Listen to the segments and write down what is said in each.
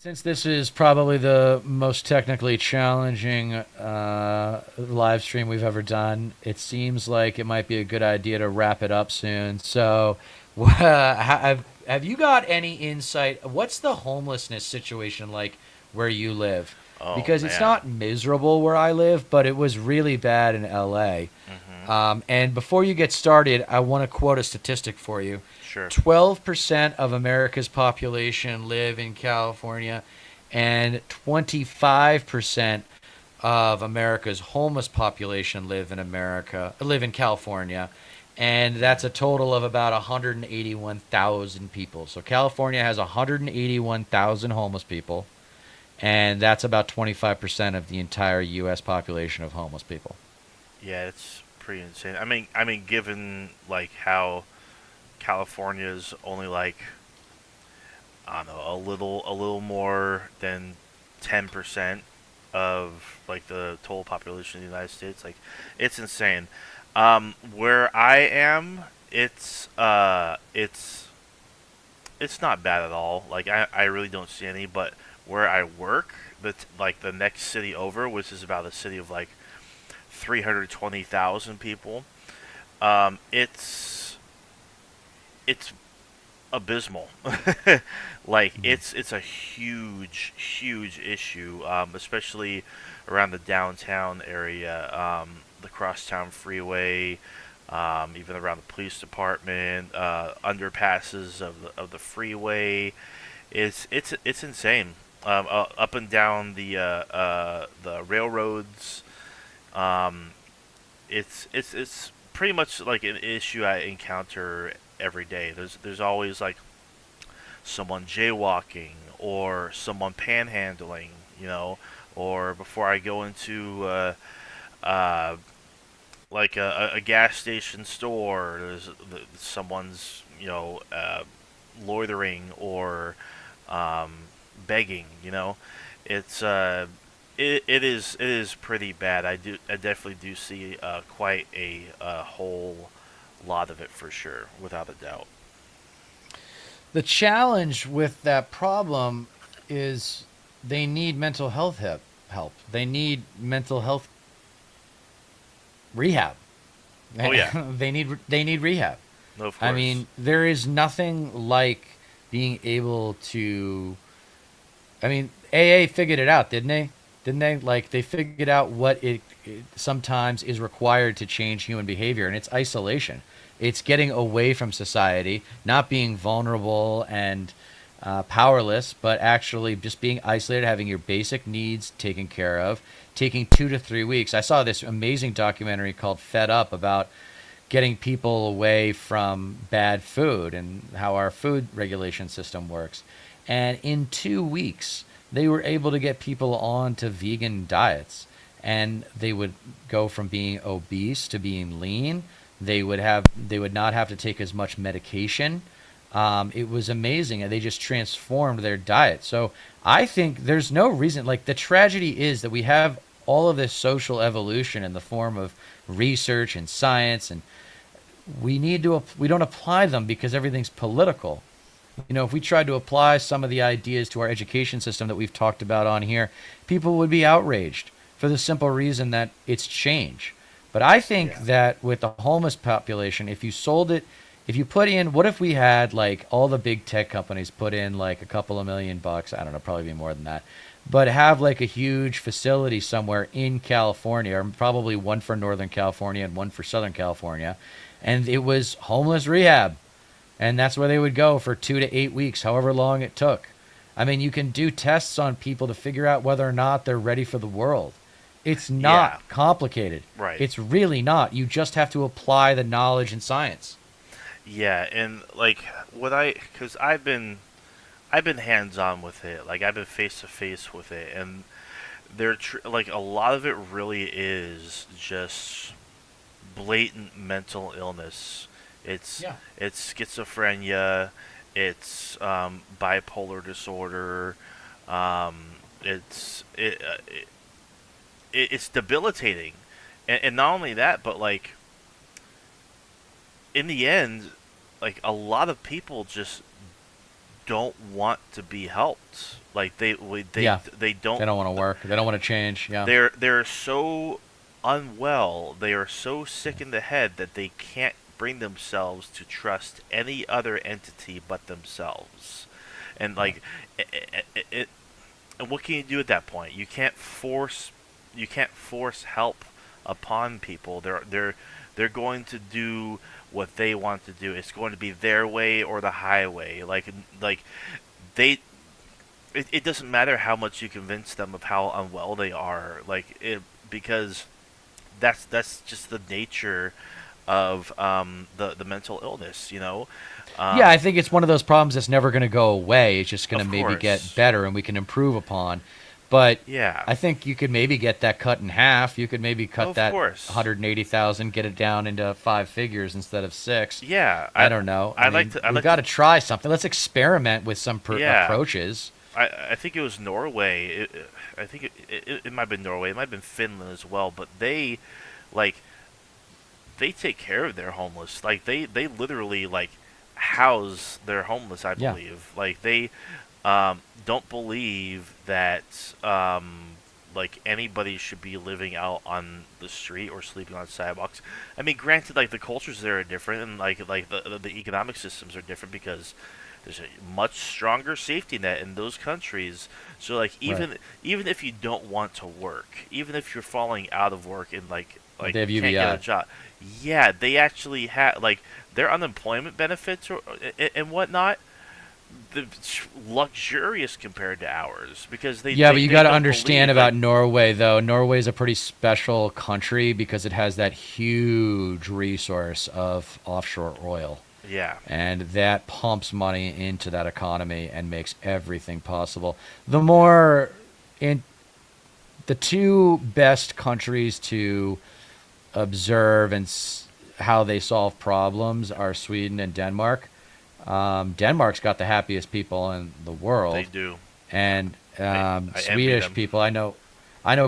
Since this is probably the most technically challenging live stream we've ever done, it seems like it might be a good idea to wrap it up soon. So, have you got any insight? What's the homelessness situation like where you live? Oh Because it's man. not miserable where I live, but it was really bad in LA. Mhm. And before you get started, I want to quote a statistic for you. Sure. 12% of America's population live in California, and 25% of America's homeless population live in California, and that's a total of about 181,000 people. So California has 181,000 homeless people, and that's about 25% of the entire US population of homeless people. Yeah, it's pretty insane. I mean, given like how California's only like I don't know a little more than 10% of like the total population of the United States, like it's insane. Where I am, it's not bad at all. Like I really don't see any, but where I work, like the next city over, which is about a city of like 320,000 people. It's abysmal. Like it's a huge issue, especially around the downtown area, the crosstown freeway, even around the police department, underpasses of the freeway. It's insane. Up and down the railroads. Um, it's pretty much like an issue I encounter every day. There's always like someone jaywalking or someone panhandling, you know, or before I go into uh, like a gas station store, someone's loitering or um, begging. It's it is pretty bad. I definitely do see quite a whole lot of it for sure, without a doubt. The challenge with that problem is they need mental health help. They need mental health rehab. Oh yeah, They need rehab. no, of I course. mean, there is nothing like being able to. I mean, AA figured it out, didn't they? Didn't they? Like they figured out what it sometimes is required to change human behavior, and it's isolation. It's getting away from society, not being vulnerable and powerless, but actually just being isolated, having your basic needs taken care of, taking 2 to 3 weeks. I saw this amazing documentary called Fed Up about getting people away from bad food and how our food regulation system works. And in 2 weeks, they were able to get people on to vegan diets. And they would go from being obese to being lean. They would not have to take as much medication. It was amazing, and they just transformed their diet. So I think there's no reason. Like the tragedy is that we have all of this social evolution in the form of research and science, and we don't apply them because everything's political. If we tried to apply some of the ideas to our education system that we've talked about on here, people would be outraged for the simple reason that it's change. But I think Yeah. that with the homeless population, if you sold it, if you put in, what if we had like all the big tech companies put in like a couple of $1 million? I don't know, probably be more than that. But have like a huge facility somewhere in California, or probably one for Northern California and one for Southern California. And it was homeless rehab, and that's where they would go for 2 to 8 weeks, however long it took. I mean, you can do tests on people to figure out whether or not they're ready for the world. It's Yeah. not complicated. Right. It's really not. You just have to apply the knowledge and science. Yeah, and like because I've been hands on with it. Like I've been face to face with it, and like a lot of it really is just blatant mental illness. It's Yeah. it's schizophrenia, it's bipolar disorder, it's it's debilitating, and not only that, but like in the end, like a lot of people just don't want to be helped. Like Yeah, they they don't. don't want to work. They don't want to change. Yeah. They're so unwell. They are so sick in the head that they can't bring themselves to trust any other entity but themselves. And Yeah. like, it, and what can you do at that point? You can't force help upon people. They're going to do what they want to do. It's going to be their way or the highway. Like they it doesn't matter how much you convince them of how unwell they are. Because that's just the nature of the mental illness. Yeah, Um, I think it's one of those problems that's never going to go away. It's just going to of maybe get course, better and we can improve upon. But yeah, I think you could maybe get that cut in half. You could maybe cut of that course. 180,000, get it down into five figures instead of six. Yeah, I don't know. I mean, I we've like got to. to try something. Let's experiment with some Yeah, approaches. I think it was Norway. I think it might have been Norway. It might have been Finland as well. But like, they take care of their homeless. Like they literally like house their homeless. I Yeah. believe. Like they don't believe that like anybody should be living out on the street or sleeping on sidewalks. I mean, granted, like the cultures there are different, and like the economic systems are different because there's a much stronger safety net in those countries. So like Right. even if you don't want to work, even if you're falling out of work and like They have can't get a UBI. job, yeah, they actually have like their unemployment benefits or and whatnot. The luxurious compared to ours because Yeah, but you they got to don't understand believe about like Norway, though. Norway's a pretty special country because it has that huge resource of offshore oil. yeah And that pumps money into that economy and makes everything possible. The more in the two best countries to observe and how they solve problems are Sweden and Denmark. Denmark's got the happiest people in the they world, do. and I envy Swedish them. people. I know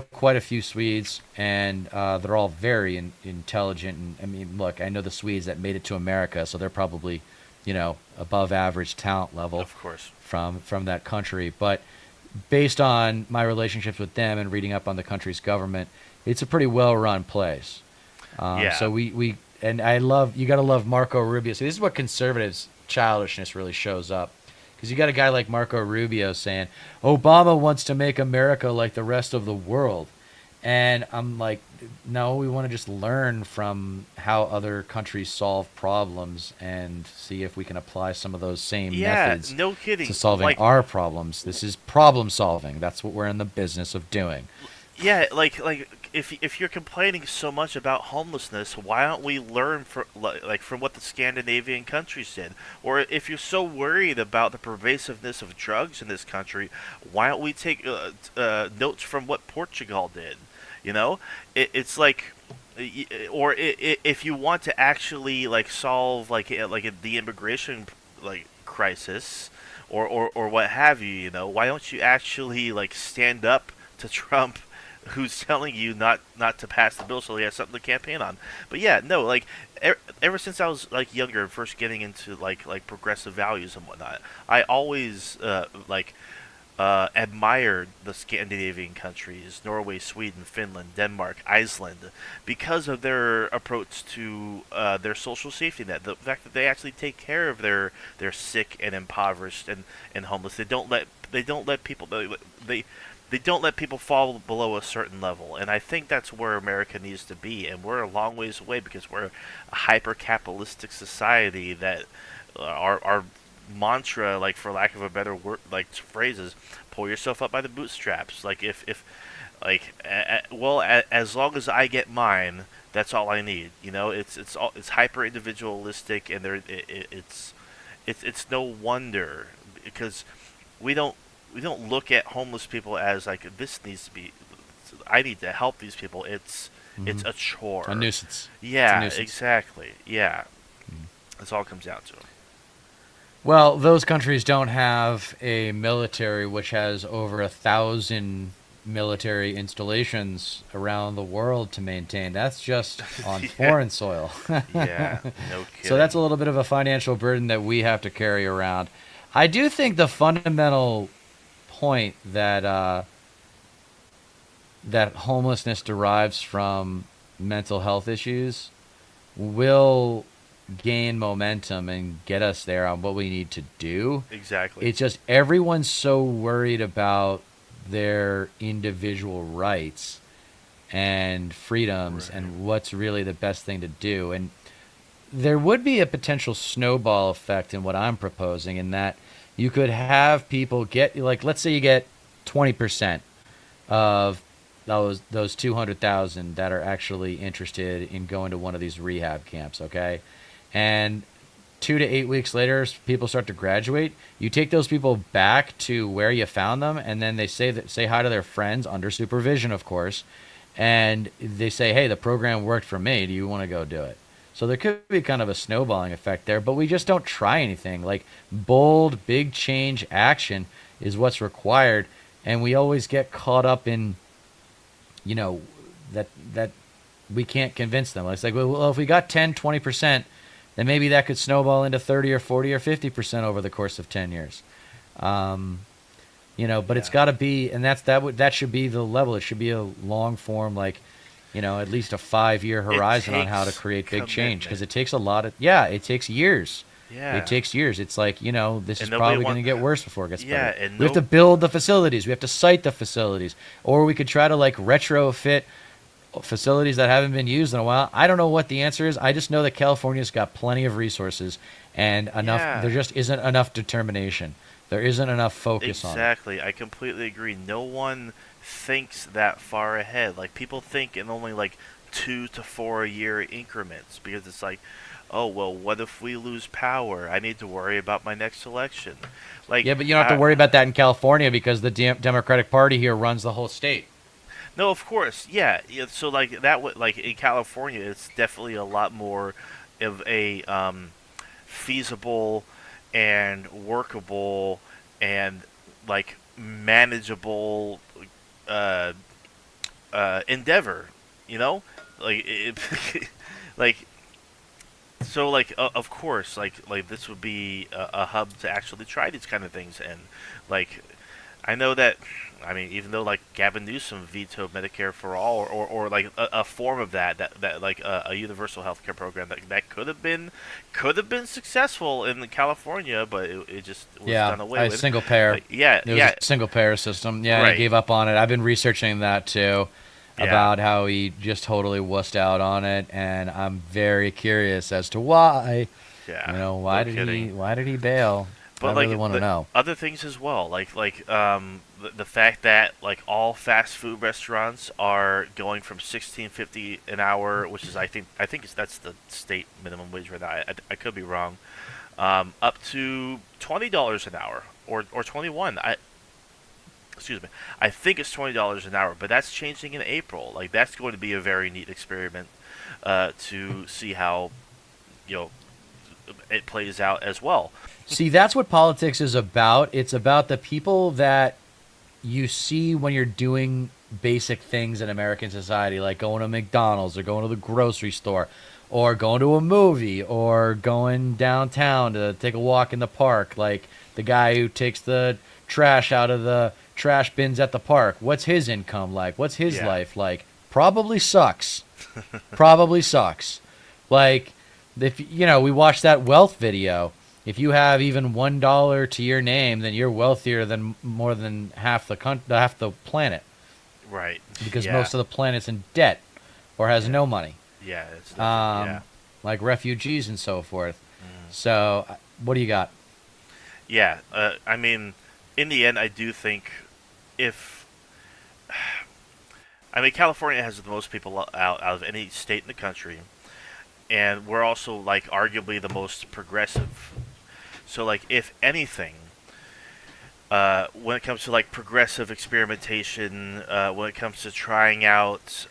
quite a few Swedes, and they're all very intelligent. And I mean, look, I know the Swedes that made it to America, so they're probably, above average talent level Of course. from that country. But based on my relationships with them and reading up on the country's government, it's a pretty well run place. Yeah. So we and I love you got to love Marco Rubio. So this is what conservatives childishness really shows up because you got a guy like Marco Rubio saying Obama wants to make America like the rest of the world, and I'm like, no, we want to just learn from how other countries solve problems and see if we can apply some of those same Yeah, methods no to kidding. solving our problems. This is problem solving. That's what we're in the business of doing. Yeah, like if you're complaining so much about homelessness, why don't we learn from what the Scandinavian countries did? Or if you're so worried about the pervasiveness of drugs in this country, why don't we take notes from what Portugal did? You know, it's like, if you want to actually like solve the immigration crisis, or what have you, why don't you actually like stand up to Trump, who's telling you not to pass the bill so he has something to campaign on. But yeah, no, like ever since I was like younger and first getting into like progressive values and whatnot, I always admired the Scandinavian countries, Norway, Sweden, Finland, Denmark, Iceland, because of their approach to their social safety net. The fact that they actually take care of their sick and impoverished and homeless. They don't let people they don't let people fall below a certain level, and I think that's where America needs to be. And we're a long ways away because we're a hyper-capitalistic society that our mantra, like for lack of a better word, like phrases, pull yourself up by the bootstraps. Like if like as long as I get mine, that's all I need. It's hyper individualistic, and it's no wonder because we don't we don't look at homeless people as like this needs to be. I need to help these people. It's Hmm. a A chore. nuisance. It's a Yeah, nuisance. exactly. Yeah, Mhm. that's all it comes down to. Well, those countries don't have a military which has over 1,000 military installations around the world to maintain. That's just on Yeah, foreign soil. yeah, no So that's a kidding. little bit of a financial burden that we have to carry around. I do think the fundamental point that that homelessness derives from mental health issues will gain momentum and get us there on what we need to do. Exactly. It's just everyone's so worried about their individual rights and freedoms Right. and what's really the best thing to do. And there would be a potential snowball effect in what I'm proposing, in that you could have people get, like, let's say you get 20% of those 200,000 that are actually interested in going to one of these rehab camps, okay? And 2 to 8 weeks later, people start to graduate. You take those people back to where you found them, and then they say hi to their friends under supervision, of course, and they say, "Hey, the program worked for me. Do you want to go do it?" So there could be kind of a snowballing effect there, but we just don't try anything. Like, bold, big change action is what's required, and we always get caught up in, you know, that we can't convince them. It's like, well, if we got 10, 20%, then maybe that could snowball into 30 or 40 or 50% over the course of 10 years. Um, but it's Yeah. got to be, and that should be the level. It should be a long form, like, at least a 5 year It horizon on how to takes create big change, because commitment. it takes a lot of, yeah, it takes years. It Yeah. takes years. It's like, this is And nobody probably going want. to get worse before it gets Yeah, better. and We have to no. build the facilities. We have to site the facilities, or we could try to, like, retrofit facilities that haven't been used in a while. I don't know what the answer is. I just know that California's got plenty of resources and enough. There Yeah. just isn't enough determination. There isn't enough focus on it. Exactly. I completely agree. No one thinks that far ahead. Like people think in only like 2 to 4 year increments because it's like, oh well, what if we lose power? I need to worry about my next election. Like, Yeah, but you don't have to worry about that in California because the Democratic Party here runs the whole state. no, of course, yeah. Yeah, so like that, like in California, it's definitely a lot more of a feasible and workable and like manageable uh, endeavor. You know, like like so like of course like this would be a hub to actually try these kind of things and like I know that. I mean, even though like Gavin Newsom vetoed Medicare for all, or like a form of that like a universal health care program that could have been successful in California, but it just was Yeah, done away a with. single payer. Like, yeah, It was a yeah, single payer system. Yeah, and he right, gave up on it. I've been researching that too, yeah, about how he just totally wussed out on it, and I'm very curious as to why. yeah. Why No did kidding. he bail? I But really want to the know. other things as well, the fact that like all fast food restaurants are going from 16.50 an hour, which is that's the state minimum wage right now. I could be wrong. Up to $20 an hour or 21. Excuse me. I think it's $20 an hour, but that's changing in April. Like that's going to be a very neat experiment to see how you know it plays out as well. See, that's what politics is about. It's about the people that you see when you're doing basic things in American society, like going to McDonald's or going to the grocery store or going to a movie or going downtown to take a walk in the park, like the guy who takes the trash out of the trash bins at the park. What's his income like? What's his Yeah. life like? Probably sucks. Probably sucks. Like, if we watched that wealth video. If you have even $1 to your name, then you're wealthier than more than half the planet, Right. because Yeah. most of the planet's in debt or has Yeah. no money, Yeah. It's definitely yeah. um, like refugees and so forth. Mm. So, what do you got? Yeah. I mean, in the end, I do think if I mean California has the most people out of any state in the country, and we're also like arguably the most progressive. So like if anything, when it comes to like progressive experimentation, when it comes to trying out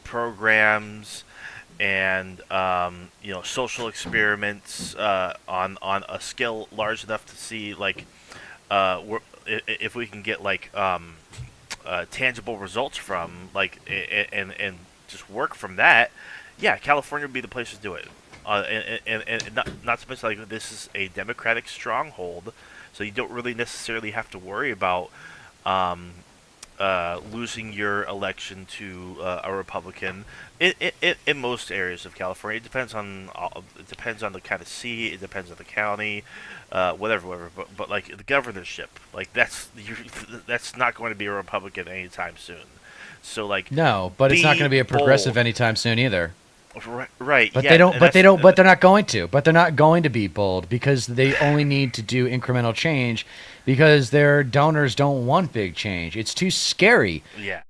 programs and social experiments on a scale large enough to see like if we can get like tangible results from like and just work from that, yeah, California would be the place to do it. and not to mention like this is a Democratic stronghold, so you don't really necessarily have to worry about um, losing your election to a Republican. In most areas of California, it depends on the kind of seat, it depends on the county, whatever. But like the governorship, like that's not going to be a Republican anytime soon. So like, No, but it's not going be to be a progressive bold. anytime soon either. Right, But yeah, they don't. and But they that's don't. But they're not going to. But they're not going to be bold because they only need to do incremental change, because their donors don't want big change. It's too scary. yeah.